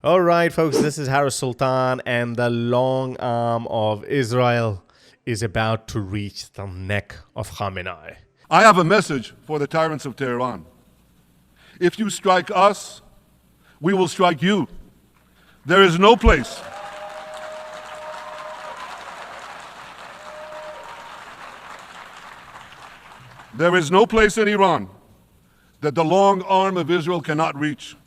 All right, folks, this is Harris Sultan, and the long arm of Israel is about to reach the neck of Khamenei. I have a message for the tyrants of Tehran. If you strike us, we will strike you. There is no place. There is no place in Iran that the long arm of Israel cannot reach.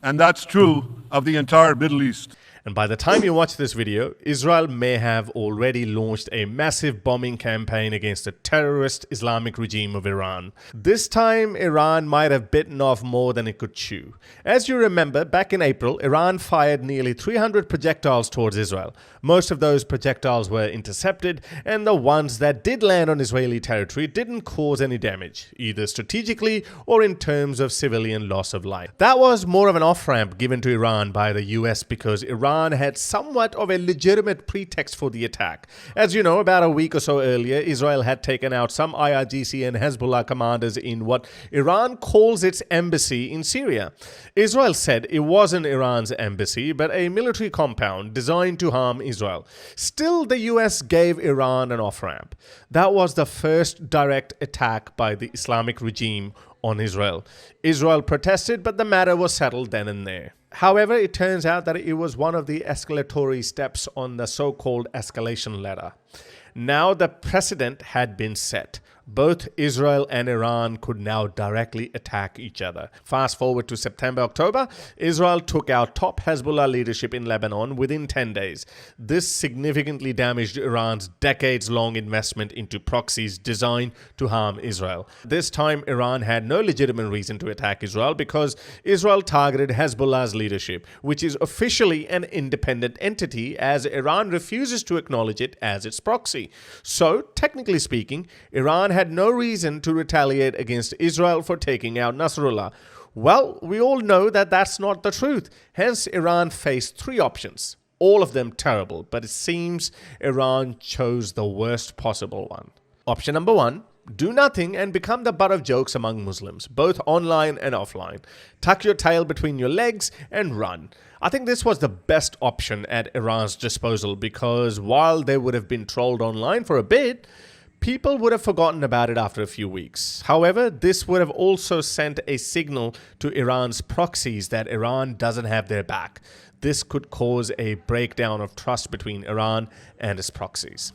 And that's true of the entire Middle East. And by the time you watch this video, Israel may have already launched a massive bombing campaign against the terrorist Islamic regime of Iran. This time, Iran might have bitten off more than it could chew. As you remember, back in April, Iran fired nearly 300 projectiles towards Israel. Most of those projectiles were intercepted, and the ones that did land on Israeli territory didn't cause any damage, either strategically or in terms of civilian loss of life. That was more of an off-ramp given to Iran by the US because Iran had somewhat of a legitimate pretext for the attack. As you know, about a week or so earlier, Israel had taken out some IRGC and Hezbollah commanders in what Iran calls its embassy in Syria. Israel said it wasn't Iran's embassy, but a military compound designed to harm Israel. Still, the US gave Iran an off-ramp. That was the first direct attack by the Islamic regime on Israel. Israel protested, but the matter was settled then and there. However, it turns out that it was one of the escalatory steps on the so-called escalation ladder. Now the precedent had been set. Both Israel and Iran could now directly attack each other. Fast forward to September, October, Israel took out top Hezbollah leadership in Lebanon within 10 days. This significantly damaged Iran's decades-long investment into proxies designed to harm Israel. This time, Iran had no legitimate reason to attack Israel because Israel targeted Hezbollah's leadership, which is officially an independent entity as Iran refuses to acknowledge it as its proxy. So, technically speaking, Iran had no reason to retaliate against Israel for taking out Nasrallah. Well, we all know that that's not the truth. Hence, Iran faced three options, all of them terrible, but it seems Iran chose the worst possible one. Option number one, do nothing and become the butt of jokes among Muslims, both online and offline. Tuck your tail between your legs and run. I think this was the best option at Iran's disposal because while they would have been trolled online for a bit, people would have forgotten about it after a few weeks. However, this would have also sent a signal to Iran's proxies that Iran doesn't have their back. This could cause a breakdown of trust between Iran and its proxies.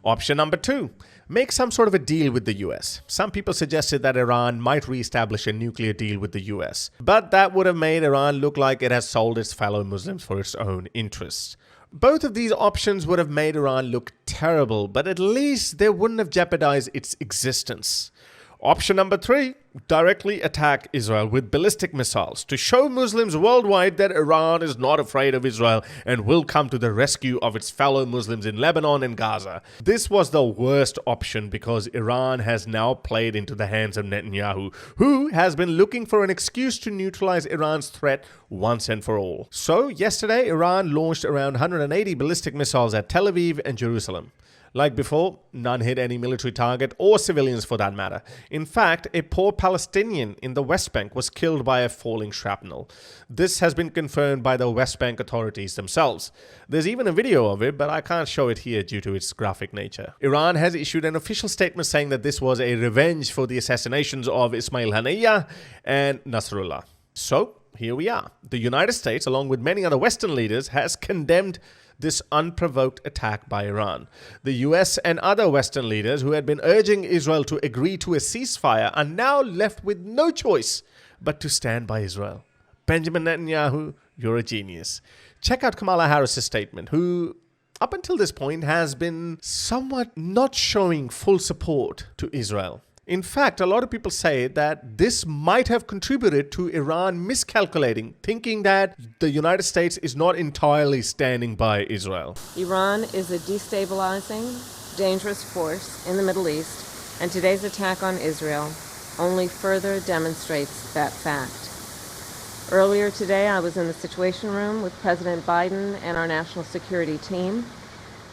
Option number two, make some sort of a deal with the US. Some people suggested that Iran might re-establish a nuclear deal with the US, but that would have made Iran look like it has sold its fellow Muslims for its own interests. Both of these options would have made Iran look terrible, but at least they wouldn't have jeopardized its existence. Option number three, directly attack Israel with ballistic missiles to show Muslims worldwide that Iran is not afraid of Israel and will come to the rescue of its fellow Muslims in Lebanon and Gaza. This was the worst option because Iran has now played into the hands of Netanyahu, who has been looking for an excuse to neutralize Iran's threat once and for all. So yesterday, Iran launched around 180 ballistic missiles at Tel Aviv and Jerusalem. Like before, none hit any military target or civilians for that matter. In fact, a poor Palestinian in the West Bank was killed by a falling shrapnel. This has been confirmed by the West Bank authorities themselves. There's even a video of it, but I can't show it here due to its graphic nature. Iran has issued an official statement saying that this was a revenge for the assassinations of Ismail Haniyeh and Nasrallah. So, here we are. The United States, along with many other Western leaders, has condemned this unprovoked attack by Iran. The US and other Western leaders who had been urging Israel to agree to a ceasefire are now left with no choice but to stand by Israel. Benjamin Netanyahu, you're a genius. Check out Kamala Harris's statement, who up until this point has been somewhat not showing full support to Israel. In fact, a lot of people say that this might have contributed to Iran miscalculating, thinking that the United States is not entirely standing by Israel. Iran is a destabilizing, dangerous force in the Middle East, and today's attack on Israel only further demonstrates that fact. Earlier today, I was in the Situation Room with President Biden and our national security team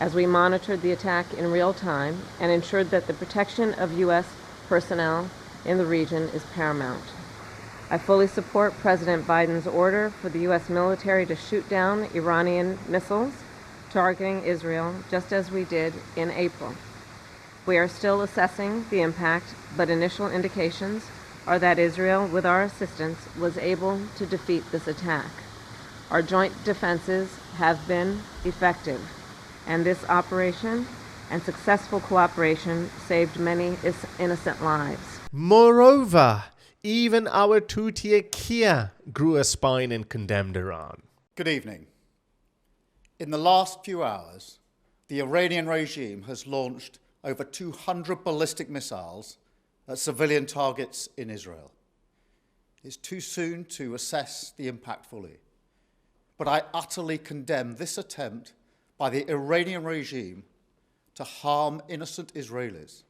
as we monitored the attack in real time and ensured that the protection of U.S. personnel in the region is paramount. I fully support President Biden's order for the U.S. military to shoot down Iranian missiles targeting Israel, just as we did in April. We are still assessing the impact, but initial indications are that Israel, with our assistance, was able to defeat this attack. Our joint defenses have been effective, and this operation and successful cooperation saved many innocent lives. Moreover, even our two-tier Kia grew a spine and condemned Iran. Good evening. In the last few hours, the Iranian regime has launched over 200 ballistic missiles at civilian targets in Israel. It's too soon to assess the impact fully, but I utterly condemn this attempt by the Iranian regime to harm innocent Israelis,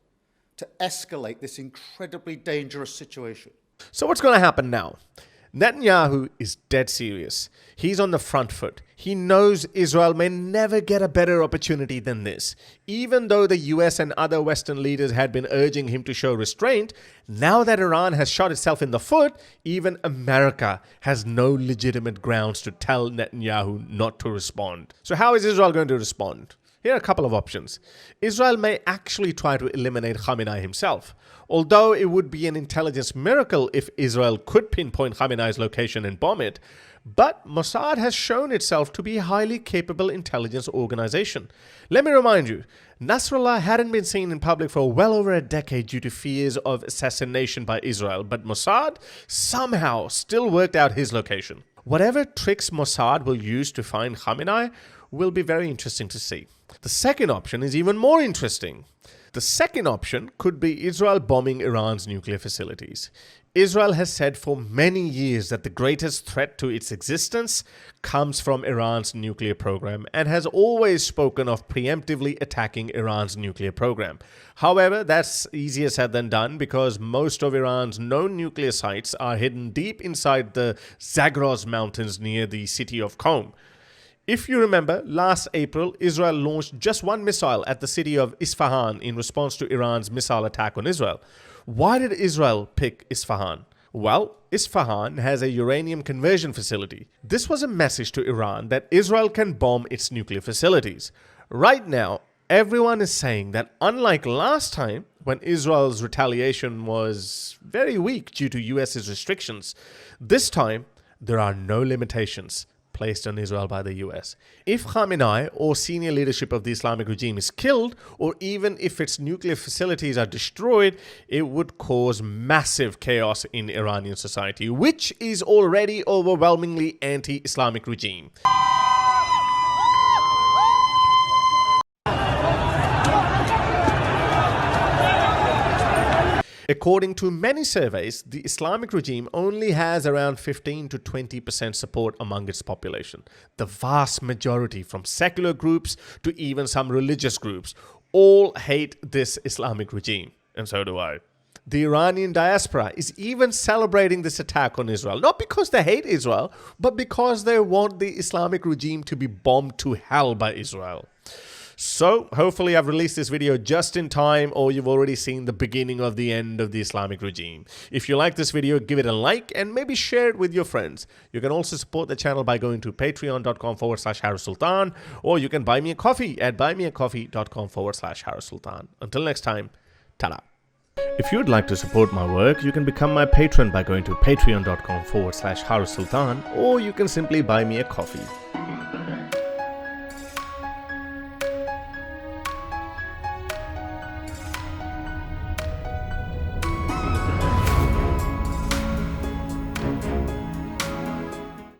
to escalate this incredibly dangerous situation. So what's going to happen now? Netanyahu is dead serious. He's on the front foot. He knows Israel may never get a better opportunity than this. Even though the US and other Western leaders had been urging him to show restraint, now that Iran has shot itself in the foot, even America has no legitimate grounds to tell Netanyahu not to respond. So how is Israel going to respond? Here are a couple of options. Israel may actually try to eliminate Khamenei himself, although it would be an intelligence miracle if Israel could pinpoint Khamenei's location and bomb it. But Mossad has shown itself to be a highly capable intelligence organization. Let me remind you, Nasrallah hadn't been seen in public for well over a decade due to fears of assassination by Israel, but Mossad somehow still worked out his location. Whatever tricks Mossad will use to find Khamenei will be very interesting to see. The second option is even more interesting. The second option could be Israel bombing Iran's nuclear facilities. Israel has said for many years that the greatest threat to its existence comes from Iran's nuclear program and has always spoken of preemptively attacking Iran's nuclear program. However, that's easier said than done because most of Iran's known nuclear sites are hidden deep inside the Zagros mountains near the city of Qom. If you remember, last April, Israel launched just one missile at the city of Isfahan in response to Iran's missile attack on Israel. Why did Israel pick Isfahan? Well, Isfahan has a uranium conversion facility. This was a message to Iran that Israel can bomb its nuclear facilities. Right now, everyone is saying that unlike last time, when Israel's retaliation was very weak due to US's restrictions, this time there are no limitations placed on Israel by the US. If Khamenei or senior leadership of the Islamic regime is killed, or even if its nuclear facilities are destroyed, it would cause massive chaos in Iranian society, which is already overwhelmingly anti-Islamic regime. According to many surveys, the Islamic regime only has around 15 to 20% support among its population. The vast majority, from secular groups to even some religious groups, all hate this Islamic regime, and so do I. The Iranian diaspora is even celebrating this attack on Israel, not because they hate Israel, but because they want the Islamic regime to be bombed to hell by Israel. So, hopefully I've released this video just in time, or you've already seen the beginning of the end of the Islamic regime. If you like this video, give it a like and maybe share it with your friends. You can also support the channel by going to patreon.com/HarrisSultan, or you can buy me a coffee at buymeacoffee.com/HarrisSultan. Until next time, ta-da. If you'd like to support my work, you can become my patron by going to patreon.com/HarrisSultan, or you can simply buy me a coffee.